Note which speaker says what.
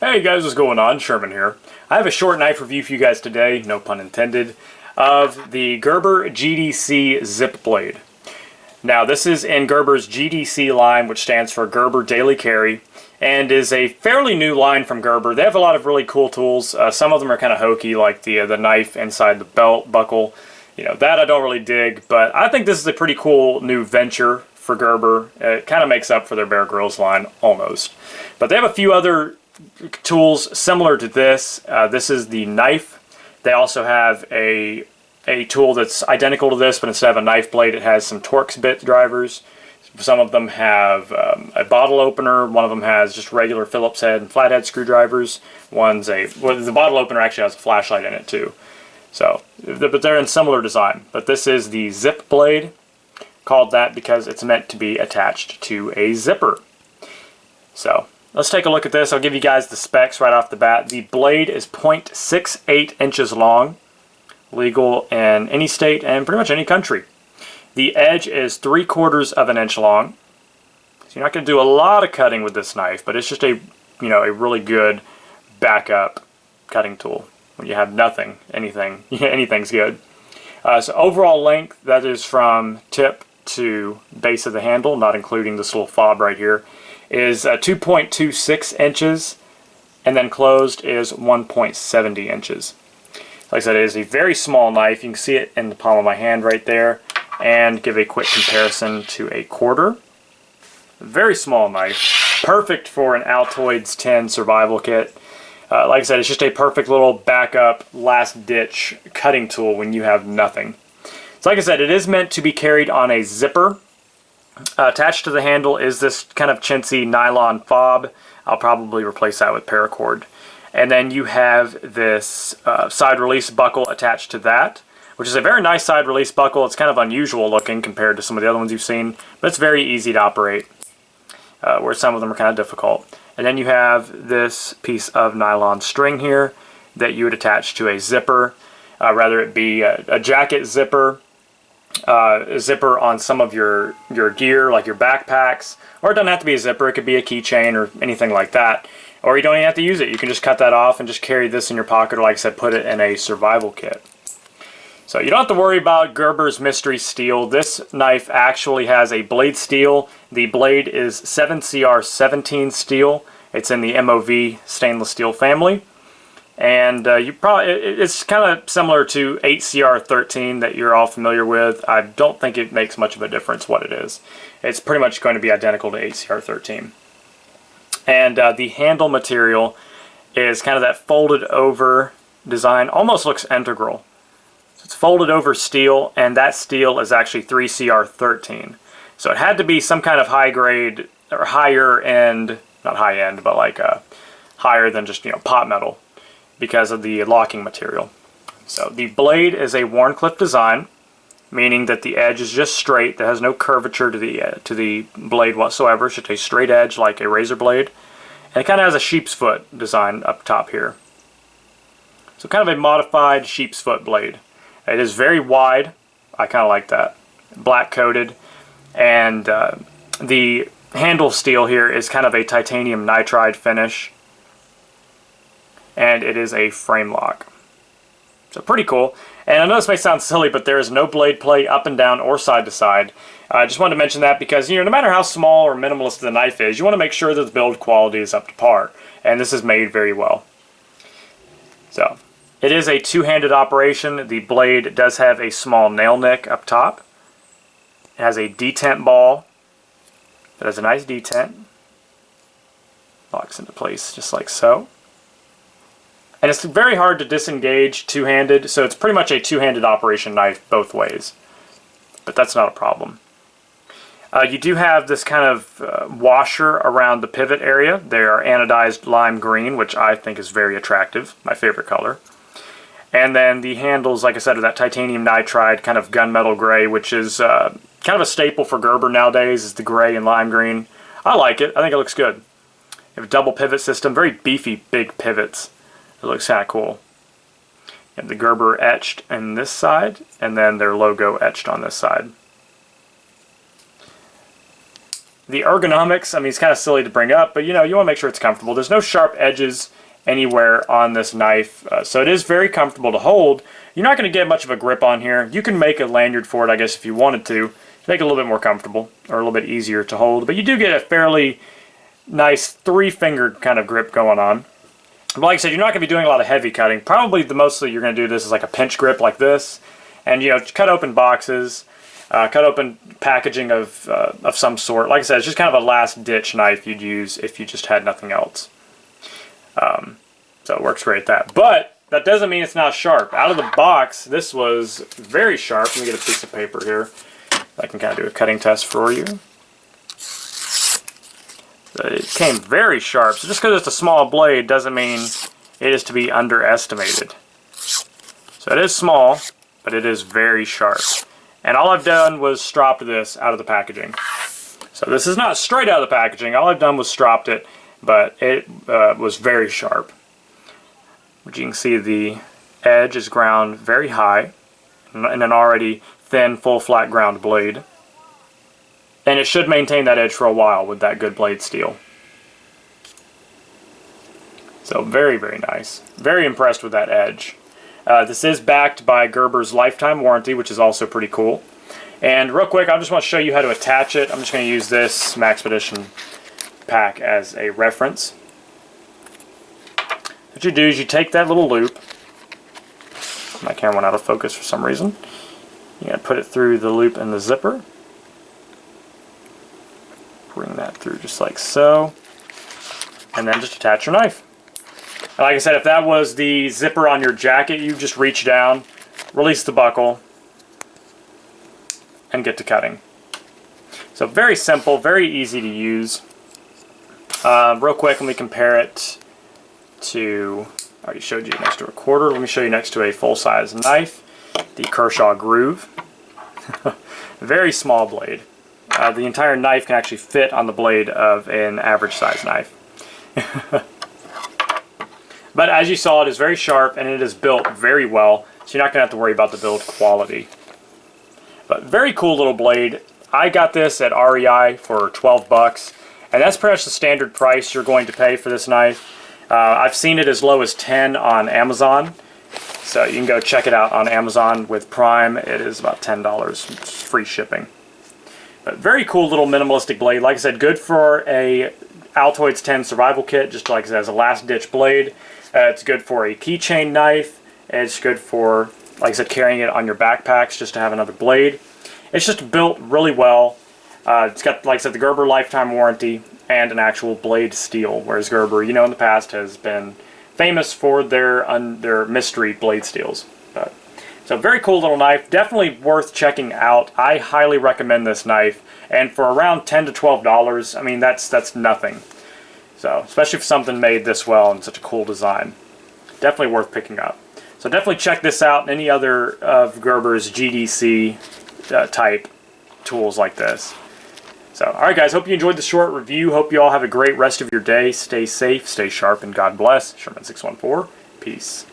Speaker 1: Hey guys, what's going on? Sherman here. I have a short knife review for you guys today, no pun intended, of the Gerber GDC zip blade. Now this is in Gerber's GDC line, which stands for Gerber Daily Carry, and is a fairly new line from Gerber. They have a lot of really cool tools. Some of them are kind of hokey, like the knife inside the belt buckle. You know, that I don't really dig, but I think this is a pretty cool new venture for Gerber. It kind of makes up for their Bear Grylls line, almost. But they have a few other tools similar to this. This is the knife. They also have a tool that's identical to this, but instead of a knife blade, it has some Torx bit drivers. Some of them have a bottle opener. One of them has just regular Phillips head and flathead screwdrivers. The bottle opener actually has a flashlight in it too. So, but they're in similar design. But this is the zip blade, called that because it's meant to be attached to a zipper. So, let's take a look at this. I'll give you guys the specs right off the bat. The blade is 0.68 inches long, legal in any state and pretty much any country. The edge is 3/4 of an inch long. So you're not going to do a lot of cutting with this knife, but it's just a really good backup cutting tool. When you have nothing, anything's good. So overall length, that is from tip to base of the handle, not including this little fob right here, is 2.26 inches, and then closed is 1.70 inches. Like I said, it is a very small knife. You can see it in the palm of my hand right there, and give a quick comparison to a quarter. Very small knife, perfect for an Altoids 10 survival kit. Like I said, it's just a perfect little backup, last-ditch cutting tool when you have nothing. So like I said, it is meant to be carried on a zipper. Attached to the handle is this kind of chintzy nylon fob. I'll probably replace that with paracord. And then you have this side release buckle attached to that, which is a very nice side release buckle. It's kind of unusual looking compared to some of the other ones you've seen, but it's very easy to operate, where some of them are kind of difficult. And then you have this piece of nylon string here that you would attach to a zipper, whether it be a jacket zipper, a zipper on some of your gear, like your backpacks, or it doesn't have to be a zipper. It could be a keychain or anything like that. Or you don't even have to use it. You can just cut that off and just carry this in your pocket, or like I said, put it in a survival kit. So you don't have to worry about Gerber's mystery steel. This knife actually has a blade steel. The blade is 7CR17 steel. It's in the MOV stainless steel family. And it's kind of similar to 8CR13 that you're all familiar with. I don't think it makes much of a difference what it is. It's pretty much going to be identical to 8CR13. And the handle material is kind of that folded over design. Almost looks integral. So it's folded over steel, and that steel is actually 3CR13. So it had to be some kind of high grade or higher end, not high end, but like higher than just pot metal, because of the locking material. So the blade is a Wharncliffe design, meaning that the edge is just straight. There has no curvature to the blade whatsoever. It's just a straight edge like a razor blade. And it kind of has a sheep's foot design up top here. So kind of a modified sheep's foot blade. It is very wide. I kind of like that. Black coated. And the handle steel here is kind of a titanium nitride finish. And it is a frame lock. So pretty cool. And I know this may sound silly, but there is no blade play up and down or side to side. I just wanted to mention that because, no matter how small or minimalist the knife is, you want to make sure that the build quality is up to par. And this is made very well. So, it is a two-handed operation. The blade does have a small nail nick up top. It has a detent ball that has a nice detent. Locks into place just like so. And it's very hard to disengage two-handed, so it's pretty much a two-handed operation knife both ways. But that's not a problem. You do have this kind of washer around the pivot area. They are anodized lime green, which I think is very attractive, my favorite color. And then the handles, like I said, are that titanium nitride kind of gunmetal gray, which is kind of a staple for Gerber nowadays, is the gray and lime green. I like it. I think it looks good. You have a double pivot system, very beefy, big pivots. It looks kind of cool. You have the Gerber etched on this side, and then their logo etched on this side. The ergonomics, I mean, it's kind of silly to bring up, but you know, you want to make sure it's comfortable. There's no sharp edges anywhere on this knife, so it is very comfortable to hold. You're not going to get much of a grip on here. You can make a lanyard for it, I guess, if you wanted to make it a little bit more comfortable or a little bit easier to hold, but you do get a fairly nice 3-finger kind of grip going on. But like I said, you're not going to be doing a lot of heavy cutting. Probably the mostly you're going to do this is like a pinch grip like this, and you know, cut open boxes, cut open packaging of some sort. Like I said, it's just kind of a last ditch knife you'd use if you just had nothing else. So it works great at that. But that doesn't mean it's not sharp. Out of the box, this was very sharp. Let me get a piece of paper here. I can kind of do a cutting test for you. It came very sharp. So just because it's a small blade doesn't mean it is to be underestimated. So it is small, but it is very sharp. And all I've done was stropped this out of the packaging. So this is not straight out of the packaging. All I've done was stropped it, but it was very sharp. But you can see the edge is ground very high in an already thin, full, flat ground blade. And it should maintain that edge for a while with that good blade steel. So very, very nice. Very impressed with that edge. This is backed by Gerber's lifetime warranty, which is also pretty cool. And real quick, I just want to show you how to attach it. I'm just going to use this Maxpedition pack as a reference. What you do is you take that little loop. My camera went out of focus for some reason. You're going to put it through the loop in the zipper. Bring that through just like so. And then just attach your knife. And like I said, if that was the zipper on your jacket, you just reach down, release the buckle, and get to cutting. So very simple, very easy to use. Real quick, let me compare it to, I already showed you next to a quarter. Let me show you next to a full-size knife, the Kershaw Groove. Very small blade. The entire knife can actually fit on the blade of an average size knife. But as you saw, it is very sharp and it is built very well, so you're not going to have to worry about the build quality. But very cool little blade. I got this at REI for 12 bucks, and that's pretty much the standard price you're going to pay for this knife. I've seen it as low as 10 on Amazon, so you can go check it out on Amazon with Prime. It is about $10, it's free shipping. But very cool little minimalistic blade. Like I said, good for a Altoids 10 survival kit, just like I said, as a last ditch blade. It's good for a keychain knife. It's good for, like I said, carrying it on your backpacks just to have another blade. It's just built really well. It's got, like I said, the Gerber lifetime warranty and an actual blade steel, whereas Gerber, you know, in the past has been famous for their mystery blade steels. So very cool little knife, definitely worth checking out. I highly recommend this knife, and for around $10 to $12, I mean, that's nothing. So, especially for something made this well and such a cool design. Definitely worth picking up. So definitely check this out and any other of Gerber's GDC type tools like this. So, alright guys, hope you enjoyed the short review. Hope you all have a great rest of your day. Stay safe, stay sharp, and God bless. Sherman614, peace.